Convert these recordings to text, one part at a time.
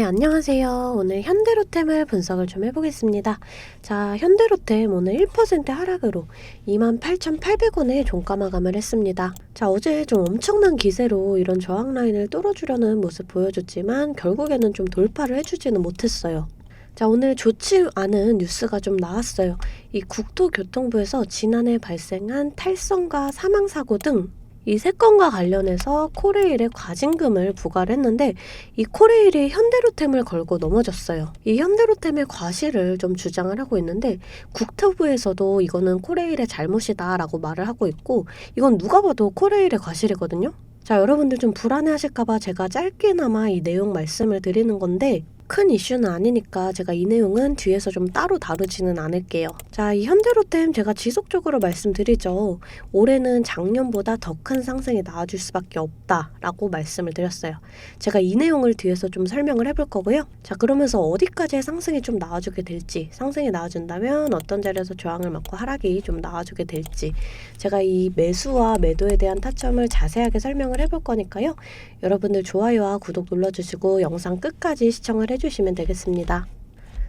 안녕하세요. 오늘 현대로템을 분석을 좀 해보겠습니다. 자, 현대로템 오늘 1% 하락으로 28,800원에 종가 마감을 했습니다. 자, 어제 좀 엄청난 기세로 이런 저항 라인을 뚫어주려는 모습 보여줬지만 결국에는 좀 돌파를 해주지는 못했어요. 자, 오늘 좋지 않은 뉴스가 좀 나왔어요. 이 국토교통부에서 지난해 발생한 탈선과 사망사고 등 이 세 건과 관련해서 코레일에 과징금을 부과를 했는데 이 코레일이 현대로템을 걸고 넘어졌어요. 이 현대로템의 과실을 좀 주장을 하고 있는데 국토부에서도 이거는 코레일의 잘못이다 라고 말을 하고 있고 이건 누가 봐도 코레일의 과실이거든요. 자, 여러분들 좀 불안해하실까봐 제가 짧게나마 이 내용 말씀을 드리는 건데 큰 이슈는 아니니까 제가 이 내용은 뒤에서 좀 따로 다루지는 않을게요. 자, 이 현대로템 제가 지속적으로 말씀드리죠. 올해는 작년보다 더 큰 상승이 나와줄 수밖에 없다라고 말씀을 드렸어요. 제가 이 내용을 뒤에서 좀 설명을 해볼 거고요. 자, 그러면서 어디까지의 상승이 좀 나와주게 될지, 상승이 나와준다면 어떤 자리에서 저항을 맞고 하락이 좀 나와주게 될지 제가 이 매수와 매도에 대한 타점을 자세하게 설명을 해볼 거니까요. 여러분들 좋아요와 구독 눌러주시고 영상 끝까지 시청을 해주시면 되겠습니다.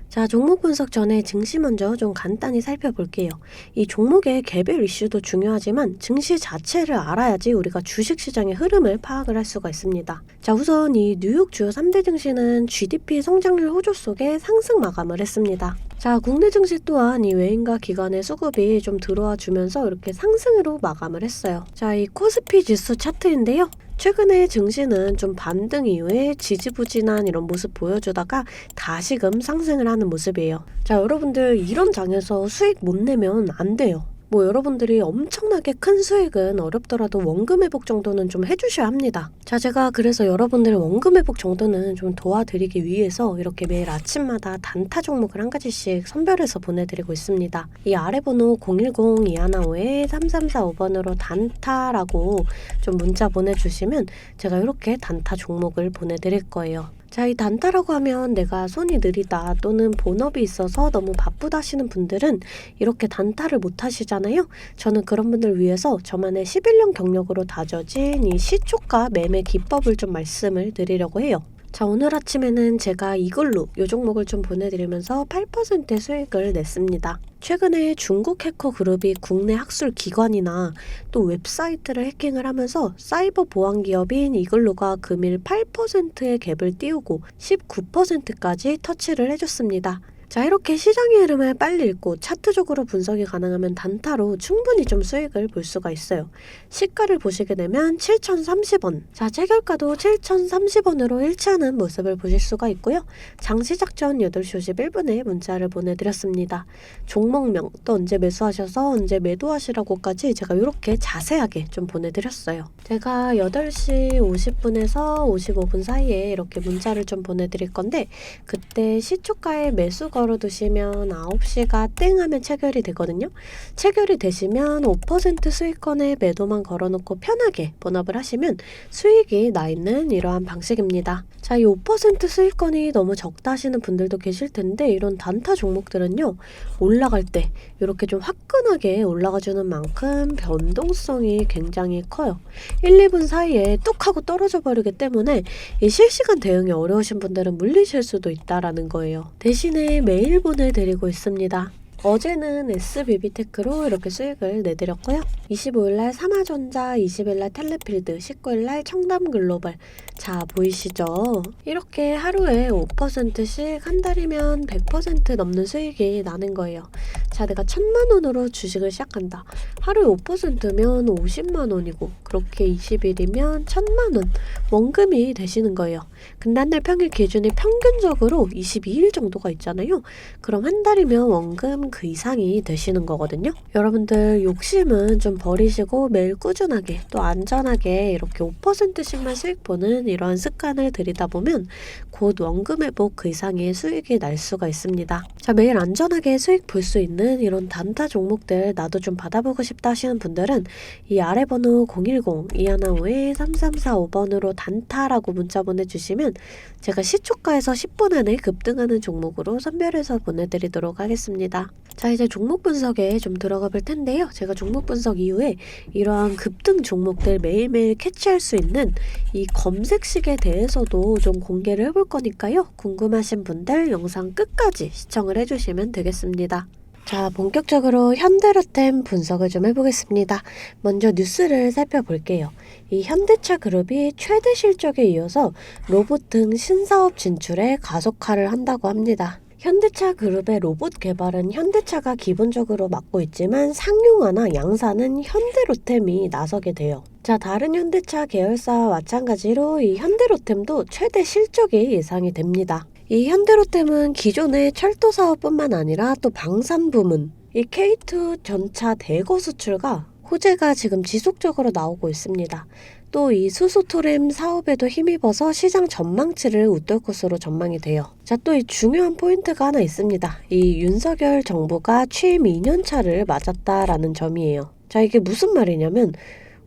자, 종목 분석 전에 증시 먼저 좀 간단히 살펴볼게요. 이 종목의 개별 이슈도 중요하지만 증시 자체를 알아야지 우리가 주식시장의 흐름을 파악을 할 수가 있습니다. 자, 우선 이 뉴욕 주요 3대 증시는 GDP 성장률 호조 속에 상승 마감을 했습니다. 자, 국내 증시 또한 이 외인과 기관의 수급이 좀 들어와 주면서 이렇게 상승으로 마감을 했어요. 자, 이 코스피 지수 차트인데요. 최근에 증시는 좀 반등 이후에 지지부진한 이런 모습 보여주다가 다시금 상승을 하는 모습이에요. 자, 여러분들 이런 장에서 수익 못 내면 안 돼요. 뭐 여러분들이 엄청나게 큰 수익은 어렵더라도 원금 회복 정도는 좀 해주셔야 합니다. 자, 제가 그래서 여러분들 원금 회복 정도는 좀 도와드리기 위해서 이렇게 매일 아침마다 단타 종목을 한 가지씩 선별해서 보내드리고 있습니다. 이 아래 번호 010-215-3345번으로 단타라고 좀 문자 보내주시면 제가 이렇게 단타 종목을 보내드릴 거예요. 자, 이 단타라고 하면 내가 손이 느리다 또는 본업이 있어서 너무 바쁘다 하시는 분들은 이렇게 단타를 못 하시잖아요. 저는 그런 분들 위해서 저만의 11년 경력으로 다져진 이 시초가 매매 기법을 좀 말씀을 드리려고 해요. 자, 오늘 아침에는 제가 이글루 이 종목을 좀 보내드리면서 8%의 수익을 냈습니다. 최근에 중국 해커 그룹이 국내 학술 기관이나 또 웹사이트를 해킹을 하면서 사이버 보안 기업인 이글루가 금일 8%의 갭을 띄우고 19%까지 터치를 해줬습니다. 자, 이렇게 시장의 흐름을 빨리 읽고 차트적으로 분석이 가능하면 단타로 충분히 좀 수익을 볼 수가 있어요. 시가를 보시게 되면 7,030원. 자, 체결가도 7,030원으로 일치하는 모습을 보실 수가 있고요. 장시작 전 8시 51분에 문자를 보내드렸습니다. 종목명, 또 언제 매수하셔서 언제 매도하시라고까지 제가 이렇게 자세하게 좀 보내드렸어요. 제가 8시 50분에서 55분 사이에 이렇게 문자를 좀 보내드릴 건데 그때 시초가에 매수 걸어두시면 9시가 땡 하면 체결이 되거든요. 체결이 되시면 5% 수익권에 매도만 걸어놓고 편하게 본업을 하시면 수익이 나 있는 이러한 방식입니다. 자, 이 5% 수익권이 너무 적다 하시는 분들도 계실 텐데 이런 단타 종목들은요. 올라갈 때 이렇게 좀 화끈하게 올라가주는 만큼 변동성이 굉장히 커요. 1, 2분 사이에 뚝 하고 떨어져 버리기 때문에 이 실시간 대응이 어려우신 분들은 물리실 수도 있다라는 거예요. 대신에 매일 보내드리고 있습니다. 어제는 SBB테크로 이렇게 수익을 내드렸고요. 25일날 삼화전자, 20일날 텔레필드, 19일날 청담글로벌. 자, 보이시죠? 이렇게 하루에 5%씩 한 달이면 100% 넘는 수익이 나는 거예요. 자, 내가 1,000만원으로 주식을 시작한다. 하루에 5%면 50만원이고 그렇게 20일이면 1,000만원 원금이 되시는 거예요. 근데 한 달 평일 기준이 평균적으로 22일 정도가 있잖아요. 그럼 한 달이면 원금 그 이상이 되시는 거거든요. 여러분들 욕심은 좀 버리시고 매일 꾸준하게 또 안전하게 이렇게 5%씩만 수익 보는 이러한 습관을 들이다 보면 곧 원금 회복 그 이상의 수익이 날 수가 있습니다. 자, 매일 안전하게 수익 볼 수 있는 이런 단타 종목들 나도 좀 받아보고 싶다 하시는 분들은 이 아래 번호 010-215-3345번으로 단타라고 문자 보내주시면 보내주시면 제가 시초가에서 10분 안에 급등하는 종목으로 선별해서 보내드리도록 하겠습니다. 자, 이제 종목 분석에 좀 들어가 볼 텐데요. 제가 종목 분석 이후에 이러한 급등 종목들 매일매일 캐치할 수 있는 이 검색식에 대해서도 좀 공개를 해볼 거니까요. 궁금하신 분들 영상 끝까지 시청을 해주시면 되겠습니다. 자, 본격적으로 현대로템 분석을 좀 해보겠습니다. 먼저 뉴스를 살펴볼게요. 이 현대차 그룹이 최대 실적에 이어서 로봇 등 신사업 진출에 가속화를 한다고 합니다. 현대차 그룹의 로봇 개발은 현대차가 기본적으로 맡고 있지만 상용화나 양산은 현대로템이 나서게 돼요. 자, 다른 현대차 계열사와 마찬가지로 이 현대로템도 최대 실적이 예상이 됩니다. 이 현대로템은 기존의 철도 사업뿐만 아니라 또 방산 부문, 이 K2 전차 대거 수출과 호재가 지금 지속적으로 나오고 있습니다. 또 이 수소토램 사업에도 힘입어서 시장 전망치를 웃돌 것으로 전망이 돼요. 자, 또 이 중요한 포인트가 하나 있습니다. 이 윤석열 정부가 취임 2년 차를 맞았다라는 점이에요. 자, 이게 무슨 말이냐면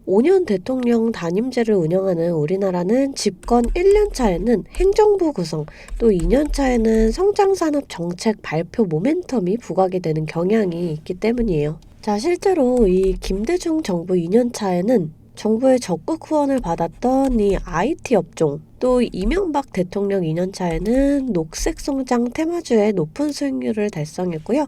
5년 대통령 단임제를 운영하는 우리나라는 집권 1년 차에는 행정부 구성, 또 2년 차에는 성장산업 정책 발표 모멘텀이 부각이 되는 경향이 있기 때문이에요. 자, 실제로 이 김대중 정부 2년 차에는 정부의 적극 후원을 받았던 이 IT 업종, 또 이명박 대통령 2년 차에는 녹색 성장 테마주의 높은 수익률을 달성했고요.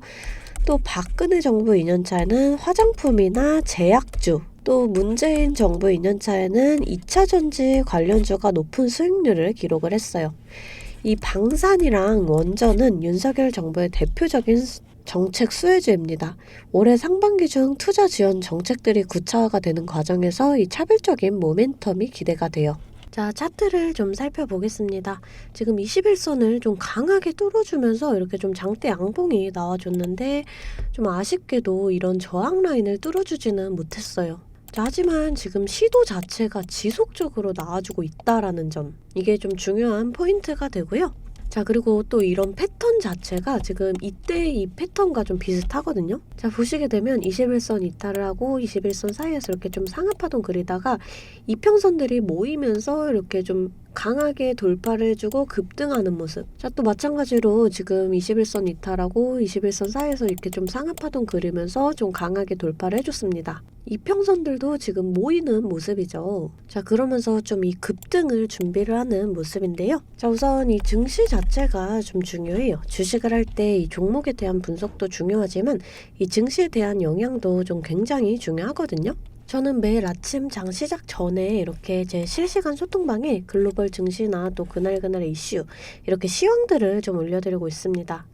또 박근혜 정부 2년 차에는 화장품이나 제약주, 또 문재인 정부 2년 차에는 2차 전지 관련주가 높은 수익률을 기록을 했어요. 이 방산이랑 원전은 윤석열 정부의 대표적인 정책 수혜주입니다. 올해 상반기 중 투자 지원 정책들이 구체화가 되는 과정에서 이 차별적인 모멘텀이 기대가 돼요. 자, 차트를 좀 살펴보겠습니다. 지금 21선을 좀 강하게 뚫어주면서 이렇게 좀 장대 양봉이 나와줬는데 좀 아쉽게도 이런 저항 라인을 뚫어주지는 못했어요. 자, 하지만 지금 시도 자체가 지속적으로 나와주고 있다라는 점, 이게 좀 중요한 포인트가 되고요. 자, 그리고 또 이런 패턴 자체가 지금 이때 이 패턴과 좀 비슷하거든요. 자, 보시게 되면 21선 이탈을 하고 21선 사이에서 이렇게 좀 상하파동 그리다가 이평선들이 모이면서 이렇게 좀 강하게 돌파를 해주고 급등하는 모습. 자, 또 마찬가지로 지금 21선 이탈하고 21선 사이에서 이렇게 좀 상하파동 그리면서 좀 강하게 돌파를 해줬습니다. 이평선들도 지금 모이는 모습이죠. 자, 그러면서 좀 이 급등을 준비를 하는 모습인데요. 자, 우선 이 증시 자체가 좀 중요해요. 주식을 할 때 이 종목에 대한 분석도 중요하지만 이 증시에 대한 영향도 좀 굉장히 중요하거든요. 저는 매일 아침 장 시작 전에 이렇게 제 실시간 소통방에 글로벌 증시나 또 그날그날의 이슈, 이렇게 시황들을 좀 올려드리고 있습니다.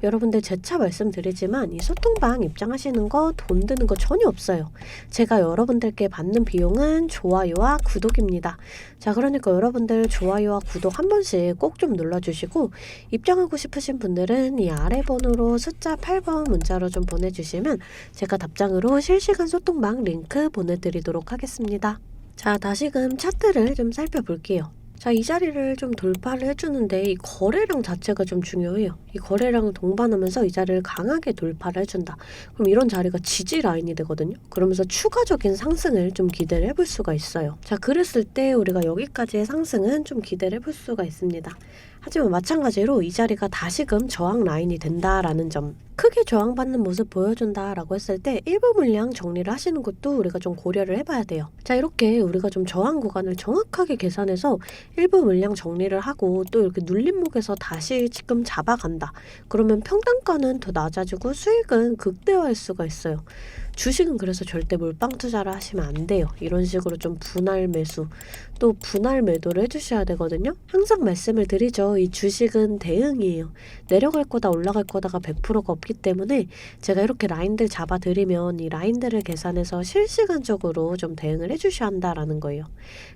여러분들 재차 말씀드리지만 이 소통방 입장하시는 거 돈 드는 거 전혀 없어요. 제가 여러분들께 받는 비용은 좋아요와 구독입니다. 자, 그러니까 여러분들 좋아요와 구독 한 번씩 꼭 좀 눌러주시고 입장하고 싶으신 분들은 이 아래 번호로 숫자 8번 문자로 좀 보내주시면 제가 답장으로 실시간 소통방 링크 보내드리도록 하겠습니다. 자, 다시금 차트를 좀 살펴볼게요. 자, 이 자리를 좀 돌파를 해주는데 이 거래량 자체가 좀 중요해요. 이 거래량을 동반하면서 이 자리를 강하게 돌파를 해준다. 그럼 이런 자리가 지지 라인이 되거든요. 그러면서 추가적인 상승을 좀 기대를 해볼 수가 있어요. 자, 그랬을 때 우리가 여기까지의 상승은 좀 기대를 해볼 수가 있습니다. 하지만 마찬가지로 이 자리가 다시금 저항 라인이 된다라는 점, 크게 저항받는 모습 보여준다라고 했을 때 일부 물량 정리를 하시는 것도 우리가 좀 고려를 해봐야 돼요. 자, 이렇게 우리가 좀 저항 구간을 정확하게 계산해서 일부 물량 정리를 하고 또 이렇게 눌림목에서 다시 지금 잡아간다. 그러면 평단가는 더 낮아지고 수익은 극대화할 수가 있어요. 주식은 그래서 절대 몰빵 투자를 하시면 안 돼요. 이런 식으로 좀 분할 매수, 또 분할 매도를 해주셔야 되거든요. 항상 말씀을 드리죠. 이 주식은 대응이에요. 내려갈 거다 올라갈 거다가 100%가 없기 때문에 제가 이렇게 라인들 잡아드리면 이 라인들을 계산해서 실시간적으로 좀 대응을 해주셔야 한다라는 거예요.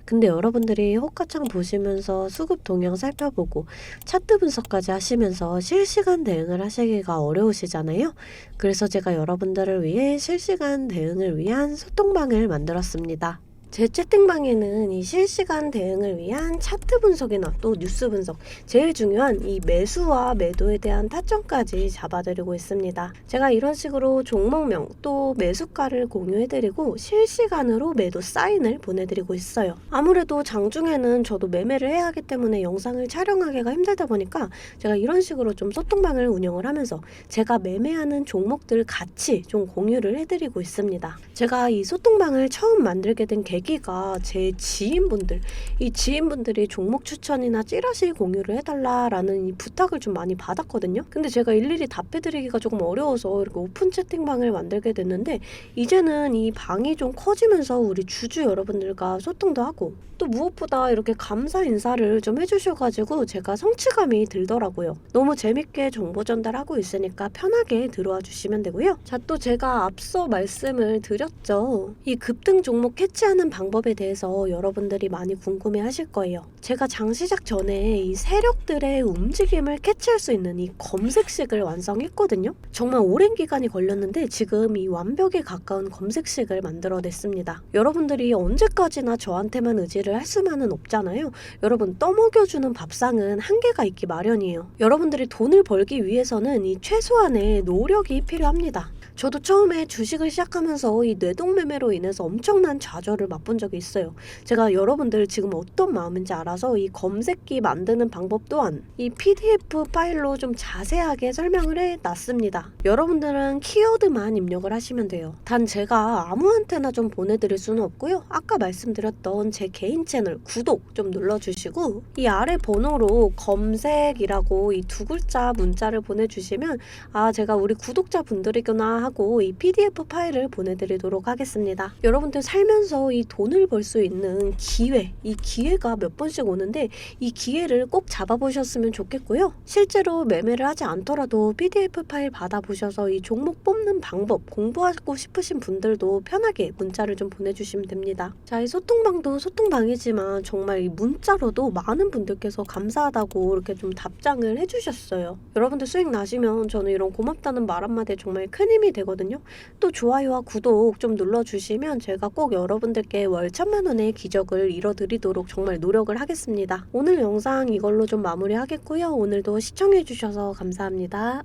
근데 여러분들이 호가창 보시면서 수급 동향 살펴보고 차트 분석까지 하시면서 실시간 대응을 하시기가 어려우시잖아요. 그래서 제가 여러분들을 위해 실시간 대응을 위한 소통방을 만들었습니다. 제 채팅방에는 이 실시간 대응을 위한 차트 분석이나 또 뉴스 분석, 제일 중요한 이 매수와 매도에 대한 타점까지 잡아드리고 있습니다. 제가 이런 식으로 종목명 또 매수가를 공유해드리고 실시간으로 매도 사인을 보내드리고 있어요. 아무래도 장중에는 저도 매매를 해야 하기 때문에 영상을 촬영하기가 힘들다 보니까 제가 이런 식으로 좀 소통방을 운영을 하면서 제가 매매하는 종목들 같이 좀 공유를 해드리고 있습니다. 제가 이 소통방을 처음 만들게 된 계기가 제 지인분들, 이 지인분들이 종목 추천이나 찌라시 공유를 해달라라는 이 부탁을 좀 많이 받았거든요. 근데 제가 일일이 답해드리기가 조금 어려워서 이렇게 오픈 채팅방을 만들게 됐는데, 이제는 이 방이 좀 커지면서 우리 주주 여러분들과 소통도 하고 또 무엇보다 이렇게 감사 인사를 좀 해주셔가지고 제가 성취감이 들더라고요. 너무 재밌게 정보 전달하고 있으니까 편하게 들어와 주시면 되고요. 자, 또 제가 앞서 말씀을 드렸죠. 이 급등 종목 캐치하는 방법에 대해서 여러분들이 많이 궁금해 하실 거예요. 제가 장 시작 전에 이 세력들의 움직임을 캐치할 수 있는 이 검색식을 완성했거든요. 정말 오랜 기간이 걸렸는데 지금 이 완벽에 가까운 검색식을 만들어냈습니다. 여러분들이 언제까지나 저한테만 의지를 할 수만은 없잖아요. 여러분, 떠먹여주는 밥상은 한계가 있기 마련이에요. 여러분들이 돈을 벌기 위해서는 이 최소한의 노력이 필요합니다. 저도 처음에 주식을 시작하면서 이 뇌동매매로 인해서 엄청난 좌절을 맛본 적이 있어요. 제가 여러분들 지금 어떤 마음인지 알아서 이 검색기 만드는 방법 또한 이 PDF 파일로 좀 자세하게 설명을 해놨습니다. 여러분들은 키워드만 입력을 하시면 돼요. 단 제가 아무한테나 좀 보내드릴 수는 없고요. 아까 말씀드렸던 제 개인 채널 구독 좀 눌러주시고 이 아래 번호로 검색이라고 이 두 글자 문자를 보내주시면 아, 제가 우리 구독자분들이구나 하고 이 PDF 파일을 보내드리도록 하겠습니다. 여러분들 살면서 이 돈을 벌 수 있는 기회, 이 기회가 몇 번씩 오는데 이 기회를 꼭 잡아보셨으면 좋겠고요. 실제로 매매를 하지 않더라도 PDF 파일 받아보셔서 이 종목 뽑는 방법 공부하고 싶으신 분들도 편하게 문자를 좀 보내주시면 됩니다. 자, 이 소통방도 소통방이지만 정말 이 문자로도 많은 분들께서 감사하다고 이렇게 좀 답장을 해주셨어요. 여러분들 수익 나시면 저는 이런 고맙다는 말 한마디에 정말 큰 힘이 되거든요. 또 좋아요와 구독 좀 눌러주시면 제가 꼭 여러분들께 월 1000만 원의 기적을 이뤄드리도록 정말 노력을 하겠습니다. 오늘 영상 이걸로 좀 마무리하겠고요. 오늘도 시청해주셔서 감사합니다.